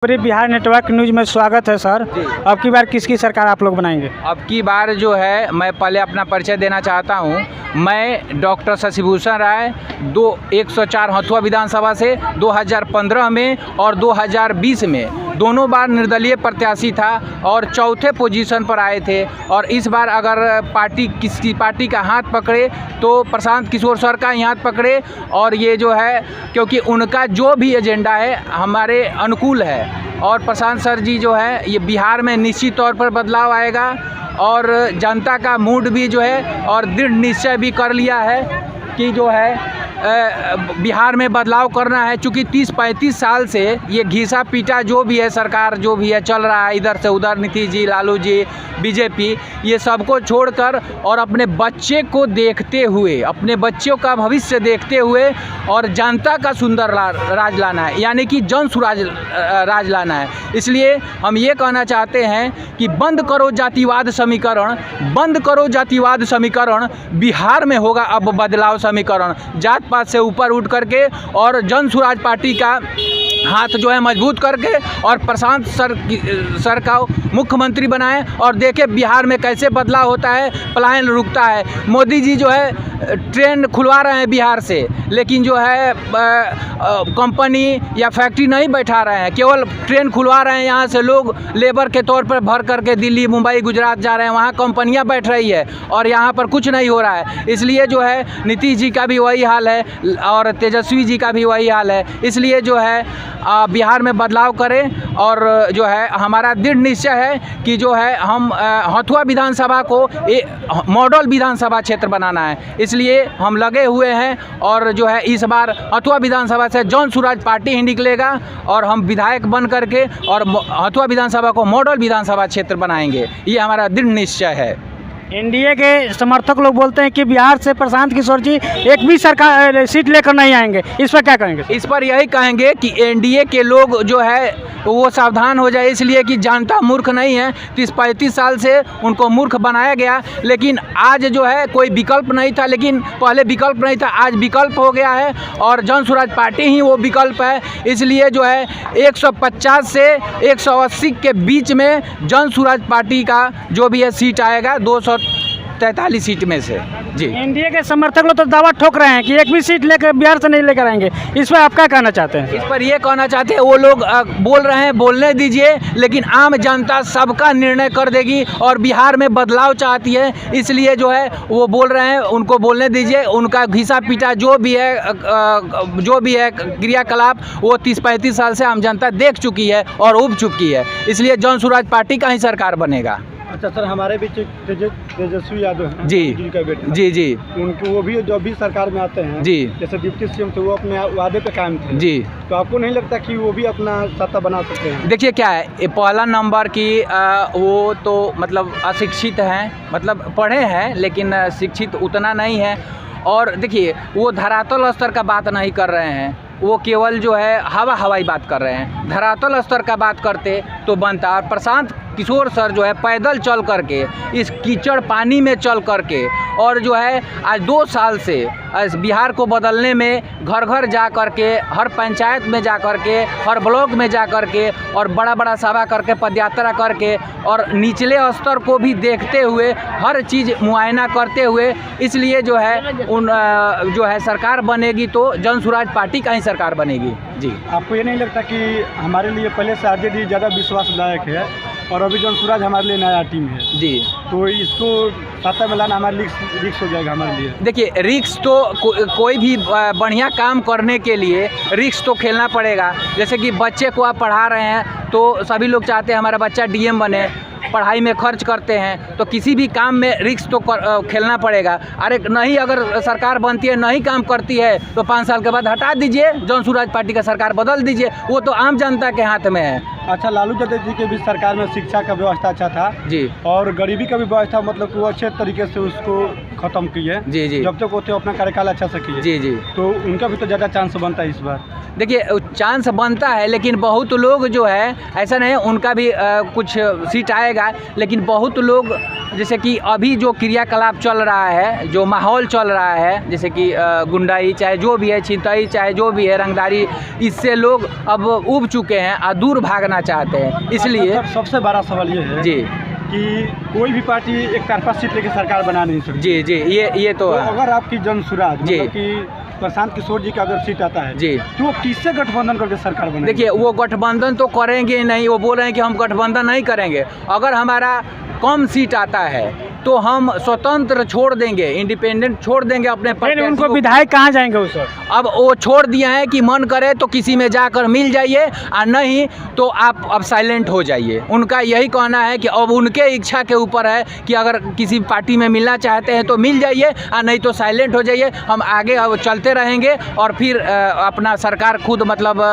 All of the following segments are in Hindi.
पूरे बिहार नेटवर्क न्यूज में स्वागत है सर। अब की बार किसकी सरकार आप लोग बनाएंगे? अब की बार जो है, मैं पहले अपना परिचय देना चाहता हूँ। मैं डॉक्टर शशिभूषण राय 104 हथुआ विधानसभा से 2015 में और 2020 में दोनों बार निर्दलीय प्रत्याशी था और चौथे पोजीशन पर आए थे। और इस बार अगर पार्टी किसी पार्टी का हाथ पकड़े तो प्रशांत किशोर सर का ही हाथ पकड़े। और ये जो है, क्योंकि उनका जो भी एजेंडा है हमारे अनुकूल है और प्रशांत सर जी जो है, ये बिहार में निश्चित तौर पर बदलाव आएगा और जनता का मूड भी जो है और दृढ़ निश्चय भी कर लिया है कि जो है बिहार में बदलाव करना है। चूँकि 30-35 साल से ये घिसा पीटा जो भी है सरकार जो भी है चल रहा है, इधर से उधर नीतीश जी, लालू जी, बीजेपी, ये सबको छोड़कर और अपने बच्चे को देखते हुए, अपने बच्चों का भविष्य देखते हुए और जनता का सुंदर राज लाना है, यानी कि जन सुराज राज लाना है। इसलिए हम ये कहना चाहते हैं कि बंद करो जातिवाद समीकरण, बंद करो जातिवाद समीकरण। बिहार में होगा अब बदलाव समीकरण, जात पात से ऊपर उठ करके और जन सुराज पार्टी का हाथ जो है मजबूत करके और प्रशांत सर का मुख्यमंत्री बनाएं और देखें बिहार में कैसे बदलाव होता है, पलायन रुकता है। मोदी जी जो है ट्रेन खुलवा रहे हैं बिहार से, लेकिन जो है कंपनी या फैक्ट्री नहीं बैठा रहे हैं, केवल ट्रेन खुलवा रहे हैं। यहाँ से लोग लेबर के तौर पर भर करके दिल्ली, मुंबई, गुजरात जा रहे हैं, वहाँ कंपनियाँ बैठ रही है और यहाँ पर कुछ नहीं हो रहा है। इसलिए जो है नीतीश जी का भी वही हाल है और तेजस्वी जी का भी वही हाल है। इसलिए जो है बिहार में बदलाव करें और जो है हमारा दृढ़ निश्चय है कि जो है हम हथुआ विधानसभा को मॉडल विधानसभा क्षेत्र बनाना है। इसलिए हम लगे हुए हैं और जो है इस बार हथुआ विधानसभा से जन सुराज पार्टी ही निकलेगा और हम विधायक बन करके और हथुआ विधानसभा को मॉडल विधानसभा क्षेत्र बनाएंगे। ये हमारा दृढ़ निश्चय है। एनडीए के समर्थक लोग बोलते हैं कि बिहार से प्रशांत किशोर जी एक भी सरकार सीट लेकर नहीं आएंगे, इस पर क्या कहेंगे? इस पर यही कहेंगे कि एनडीए के लोग जो है वो सावधान हो जाए, इसलिए कि जनता मूर्ख नहीं है। 30-35 साल से उनको मूर्ख बनाया गया, लेकिन आज जो है कोई विकल्प नहीं था, लेकिन पहले विकल्प नहीं था, आज विकल्प हो गया है और जन सुराज पार्टी ही वो विकल्प है। इसलिए जो है 150 से 180 के बीच में जन सुराज पार्टी का जो भी है सीट आएगा 243 सीट में से। जी, एनडीए के समर्थक लोग तो दावा ठोक रहे हैं कि एक भी सीट लेकर बिहार से नहीं लेकर आएंगे, इस पर आप क्या कहना चाहते हैं? इस पर ये कहना चाहते हैं, वो लोग बोल रहे हैं, बोलने दीजिए, लेकिन आम जनता सबका निर्णय कर देगी और बिहार में बदलाव चाहती है। इसलिए जो है वो बोल रहे हैं, उनको बोलने दीजिए। उनका घिसा पीटा जो भी है क्रियाकलाप वो 30-35 साल से आम जनता देख चुकी है और उब चुकी है। इसलिए जन सुराज पार्टी का ही सरकार बनेगा। अच्छा सर, हमारे बीच तेजस्वी यादव हैं जी का बेटा, जी उनके वो भी जो भी सरकार में आते हैं, जी, जैसे डिप्टी सीएम थे, वो अपने वादे पे कायम थे जी। तो आपको नहीं लगता कि वो भी अपना सत्ता बना सकते हैं? देखिए क्या है, ये पहला नंबर की वो तो मतलब अशिक्षित हैं, मतलब पढ़े हैं लेकिन शिक्षित उतना नहीं है। और देखिए वो धरातल स्तर का बात नहीं कर रहे हैं, वो केवल जो है हवाई बात कर रहे हैं। धरातल स्तर का बात करते तो बनता। और प्रशांत किशोर सर जो है पैदल चल करके, इस कीचड़ पानी में चल करके और जो है आज 2 साल से बिहार को बदलने में घर घर जा करके, हर पंचायत में जा करके, हर ब्लॉक में जा करके और बड़ा बड़ा सभा करके, पदयात्रा करके और निचले स्तर को भी देखते हुए, हर चीज़ मुआयना करते हुए, इसलिए जो है जो है सरकार बनेगी तो जन सुराज पार्टी का ही सरकार बनेगी। जी, आपको ये नहीं लगता कि हमारे लिए पहले से आरजेडी ज़्यादा विश्वासदायक है और अभी जन सुराज हमारे लिए नया टीम है, जी, तो इसको सत्ता में लाना हमारे लिए रिस्क हो जाएगा हमारे लिए? देखिए रिस्क तो कोई भी बढ़िया काम करने के लिए रिस्क तो खेलना पड़ेगा। जैसे कि बच्चे को आप पढ़ा रहे हैं तो सभी लोग चाहते हैं हमारा बच्चा डीएम बने, पढ़ाई में खर्च करते हैं, तो किसी भी काम में रिस्क तो खेलना पड़ेगा। अरे नहीं, अगर सरकार बनती है नहीं काम करती है तो 5 साल के बाद हटा दीजिए, जन सुराज पार्टी का सरकार बदल दीजिए, वो तो आम जनता के हाथ में है। अच्छा, लालू यादव जी के भी सरकार में शिक्षा का व्यवस्था अच्छा था जी, और गरीबी का भी व्यवस्था, मतलब कि वो अच्छे तरीके से उसको खत्म किए, जी जी जब तक होते अपना कार्यकाल अच्छा से किए, जी जी। तो उनका भी तो ज़्यादा चांस बनता है इस बार। देखिए चांस बनता है, लेकिन बहुत लोग जो है ऐसा नहीं, उनका भी कुछ सीट आएगा, लेकिन बहुत लोग जैसे कि अभी जो क्रियाकलाप चल रहा है, जो माहौल चल रहा है, जैसे कि गुंडाई चाहे जो भी है, छिनताई चाहे जो भी है, रंगदारी, इससे लोग अब उब चुके हैं और दूर भागना चाहते हैं। इसलिए सर, सबसे बड़ा सवाल ये है जी कि कोई भी पार्टी एक तरफा सीट लेके सरकार बना नहीं सकती। जी जी, ये तो तो अगर आपकी जनसुराज जी। मतलब कि प्रशांत किशोर जी का अगर सीट आता है जी, तो वो किससे गठबंधन करके सरकार बनाएंगे? देखिए वो गठबंधन तो करेंगे नहीं, वो बोल रहे हैं कि हम गठबंधन नहीं करेंगे। अगर हमारा कम सीट आता है तो हम स्वतंत्र छोड़ देंगे, इंडिपेंडेंट छोड़ देंगे अपने फिर प्रत्याशी उनको को। विधायक कहाँ जाएंगे वो सर? अब वो छोड़ दिए हैं कि मन करे तो किसी में जाकर मिल जाइए, और नहीं तो आप अब साइलेंट हो जाइए। उनका यही कहना है कि अब उनके इच्छा के ऊपर है कि अगर किसी पार्टी में मिलना चाहते हैं तो मिल जाइए, और नहीं तो साइलेंट हो जाइए। हम आगे अब चलते रहेंगे और फिर अपना सरकार खुद मतलब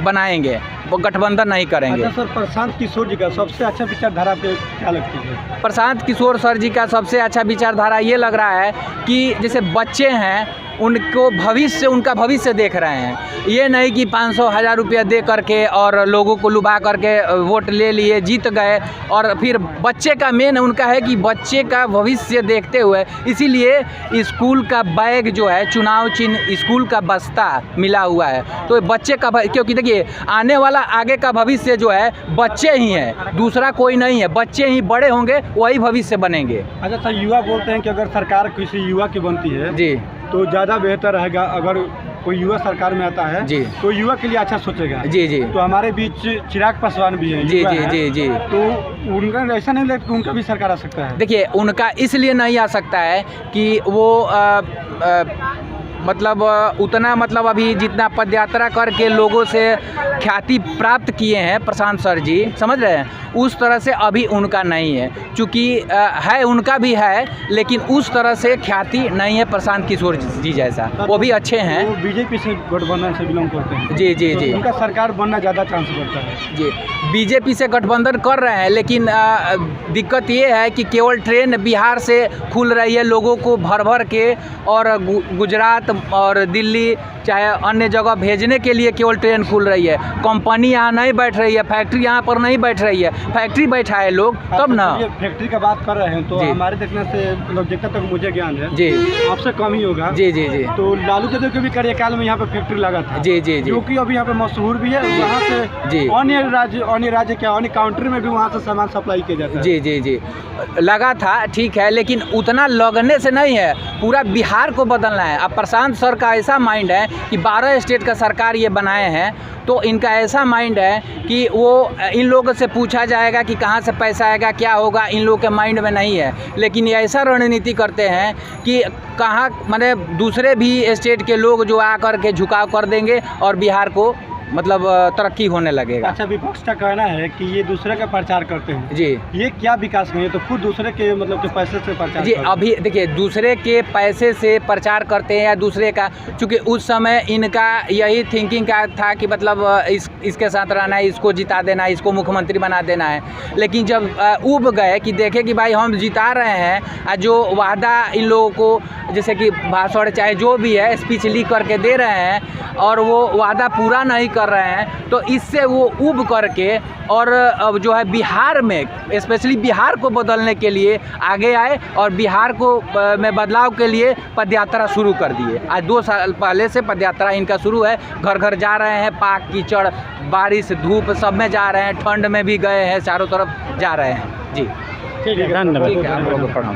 बनाएंगे, वो गठबंधन नहीं करेंगे। अच्छा सर, प्रशांत किशोर जी का सबसे अच्छा विचारधारा पे क्या लगती है? प्रशांत किशोर सर जी का सबसे अच्छा विचारधारा ये लग रहा है कि जैसे बच्चे हैं, उनको भविष्य, उनका भविष्य देख रहे हैं। ये नहीं कि 500,000 रुपया दे करके और लोगों को लुभा करके वोट ले लिए, जीत गए, और फिर बच्चे का मेन उनका है कि बच्चे का भविष्य देखते हुए, इसीलिए स्कूल का बैग जो है, चुनाव चिन्ह स्कूल का बस्ता मिला हुआ है। तो बच्चे का, क्योंकि देखिए आने वाला आगे का भविष्य जो है बच्चे ही हैं, दूसरा कोई नहीं है। बच्चे ही बड़े होंगे, वही भविष्य बनेंगे। अच्छा सर, युवा बोलते हैं कि अगर सरकार किसी युवा की बनती है जी तो ज़्यादा बेहतर रहेगा। अगर कोई युवा सरकार में आता है जी तो युवा के लिए अच्छा सोचेगा। जी जी तो हमारे बीच चिराग पासवान भी है, जी युवा जी है। जी जी। तो उनका ऐसा नहीं लगता कि उनका भी सरकार आ सकता है? देखिए उनका इसलिए नहीं आ सकता है कि वो मतलब उतना मतलब अभी जितना पदयात्रा करके लोगों से ख्याति प्राप्त किए हैं प्रशांत सर जी, समझ रहे हैं, उस तरह से अभी उनका नहीं है। चूँकि है, उनका भी है, लेकिन उस तरह से ख्याति नहीं है प्रशांत किशोर जी जैसा। वो भी अच्छे हैं। वो बीजेपी से गठबंधन से बिलोंग करते हैं। जी जी तो जी उनका सरकार बनना ज़्यादा चांस बढ़ता है। जी। बीजेपी से गठबंधन कर रहे हैं, लेकिन दिक्कत ये है कि केवल ट्रेन बिहार से खुल रही है लोगों को भर भर के, और गुजरात और दिल्ली चाहे अन्य जगह भेजने के लिए केवल ट्रेन खुल रही है। कंपनी यहाँ नहीं बैठ रही है, फैक्ट्री यहाँ पर नहीं बैठ रही है। फैक्ट्री बैठाए लोग तब ना। ये फैक्ट्री का बात कर रहे हैं तो जी। हमारे देखने से मतलब जितना तक मुझे ज्ञान है जी आपसे कम ही होगा। जी जी जी तो लालू यादव के भी कार्यकाल में यहाँ पे फैक्ट्री लगा था, जी जी जी जो कि अभी यहाँ पे मशहूर भी है। वहाँ जी। से अन्य राज्य क्या अन्य काउंट्री में भी वहाँ से सामान सप्लाई किया जाता है। जी जी जी लगा था, ठीक है, लेकिन उतना लगने से नहीं है, पूरा बिहार को बदलना है। अब प्रशांत सर का ऐसा माइंड है कि 12 स्टेट का सरकार ये बनाए हैं, तो इनका ऐसा माइंड है कि वो इन लोगों से पूछा जाएगा कि कहाँ से पैसा आएगा, क्या होगा, इन लोगों के माइंड में नहीं है। लेकिन ये ऐसा रणनीति करते हैं कि कहाँ माने दूसरे भी स्टेट के लोग जो आकर के झुकाव कर देंगे और बिहार को मतलब तरक्की होने लगेगा। अच्छा, विपक्ष का कहना है कि ये दूसरे का प्रचार करते हैं। जी, ये क्या विकास नहीं है, तो खुद दूसरे के मतलब के पैसे से प्रचार जी करते हैं। अभी देखिए दूसरे के पैसे से प्रचार करते हैं या दूसरे का, चूँकि उस समय इनका यही थिंकिंग का था कि मतलब इसके साथ रहना है, इसको जिता देना है, इसको मुख्यमंत्री बना देना है। लेकिन जब उब गए कि देखे कि भाई हम जिता रहे हैं, जो वादा इन लोगों को जैसे कि भाषण चाहे जो भी है स्पीच लिख करके दे रहे हैं और वो वादा पूरा नहीं कर रहे हैं, तो इससे वो उब करके और अब जो है बिहार में स्पेशली बिहार को बदलने के लिए आगे आए और बिहार को में बदलाव के लिए पदयात्रा शुरू कर दिए। आज 2 साल पहले से पदयात्रा इनका शुरू है। घर घर जा रहे हैं, पाक कीचड़ बारिश धूप सब में जा रहे हैं, ठंड में भी गए हैं, चारों तरफ जा रहे हैं। जी ठीक है, धन्यवाद। ठीक है, आप लोगों को प्रणाम।